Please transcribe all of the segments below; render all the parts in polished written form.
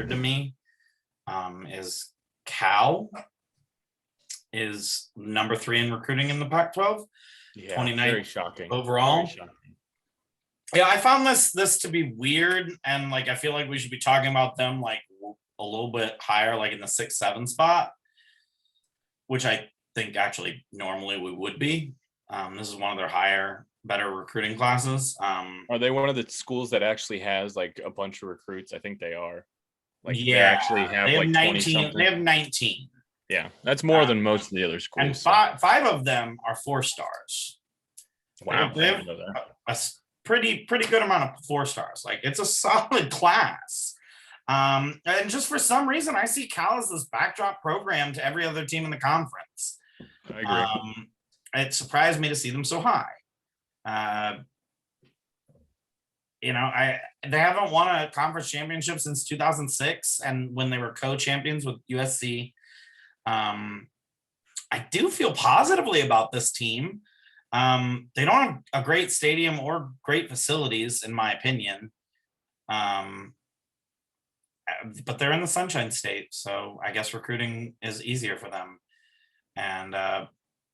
weird to me is Cal is number 3 in recruiting in the Pac-12. Yeah, 29 very shocking overall. Very shocking. Yeah, I found this to be weird, and like I feel like we should be talking about them like a little bit higher, like in the 6-7 spot, which I think actually normally we would be. This is one of their better recruiting classes. Are they one of the schools that actually has like a bunch of recruits? I think they are. Like they Yeah, actually have they have like 19. 20 something. They have 19. Yeah, that's more than most of the other schools. And five of them are 4-stars. Wow, They have a pretty good amount of 4-stars. Like it's a solid class. And just for some reason, I see Cal as this backdrop program to every other team in the conference. I agree. It surprised me to see them so high. They haven't won a conference championship since 2006, and when they were co-champions with USC. I do feel positively about this team. They don't have a great stadium or great facilities, in my opinion. But they're in the Sunshine State, so I guess recruiting is easier for them. And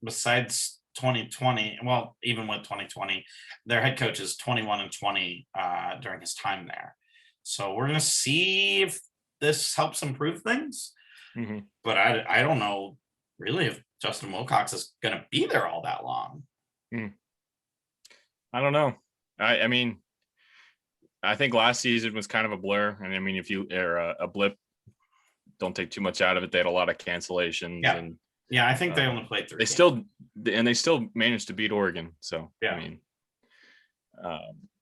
besides 2020, well, even with 2020, their head coach is 21-20 during his time there. So we're going to see if this helps improve things. Mm-hmm. But I don't know really if Justin Wilcox is going to be there all that long. I don't know. I mean, I think last season was kind of a blur. And I mean, if you are a blip, don't take too much out of it. They had a lot of cancellations. Yeah, I think they only played 3. They still managed to beat Oregon. So, yeah. I mean,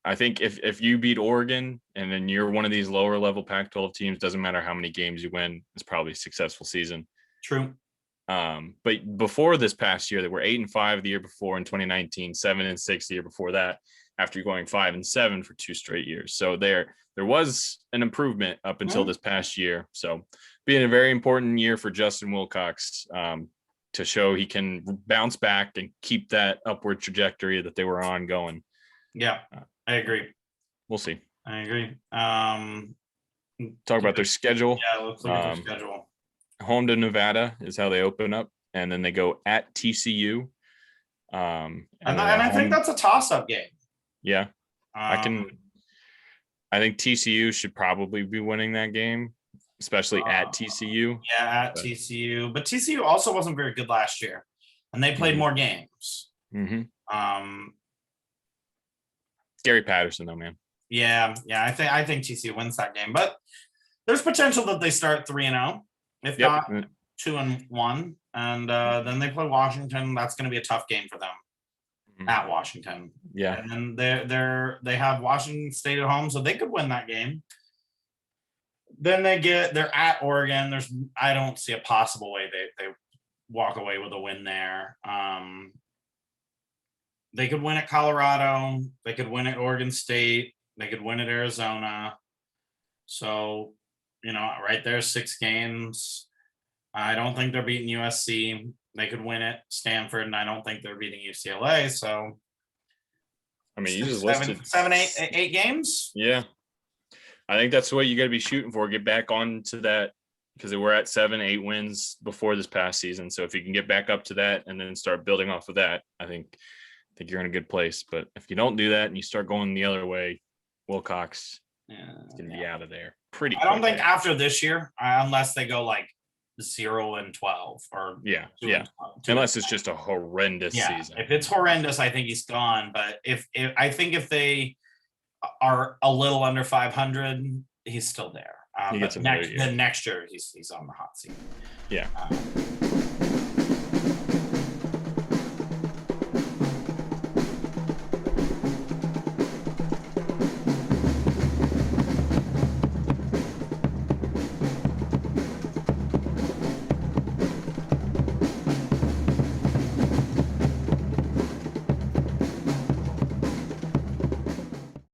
I think if you beat Oregon and then you're one of these lower level Pac-12 teams, doesn't matter how many games you win, it's probably a successful season. True. But before this past year, they were 8-5 the year before in 2019, 7-6 the year before that, after going 5-7 for 2 straight years. So there was an improvement up until this past year. So being a very important year for Justin Wilcox to show he can bounce back and keep that upward trajectory that they were on going. Yeah, I agree. We'll see. I agree. Talk about their schedule. Yeah, let's look at their schedule. Home to Nevada is how they open up, and then they go at TCU. And I think that's a toss-up game. Yeah, I think TCU should probably be winning that game, especially at TCU. Yeah, TCU. But TCU also wasn't very good last year, and they played more games. Mm-hmm. Gary Patterson, though, man. Yeah. I think TCU wins that game, but there's potential that they start 3-0, if not 2-1, and then they play Washington. That's going to be a tough game for them at Washington. Yeah, and then they have Washington State at home, so they could win that game. Then they're at Oregon. I don't see a possible way they walk away with a win there. They could win at Colorado. They could win at Oregon State. They could win at Arizona. So, right there, 6 games. I don't think they're beating USC. They could win at Stanford, and I don't think they're beating UCLA. So, I mean, you just listed 8 games. Yeah, I think that's what you got to be shooting for. Get back onto that, because they were at 7-8 wins before this past season. So if you can get back up to that and then start building off of that, I think you're in a good place. But if you don't do that and you start going the other way, Wilcox is going to be out of there pretty quickly. I don't think after this year, unless they go like 0-12 or 2-12. Unless it's just a horrendous season. If it's horrendous, I think he's gone. But if they are a little under 500, he's still there. But next year he's on the hot seat. Yeah.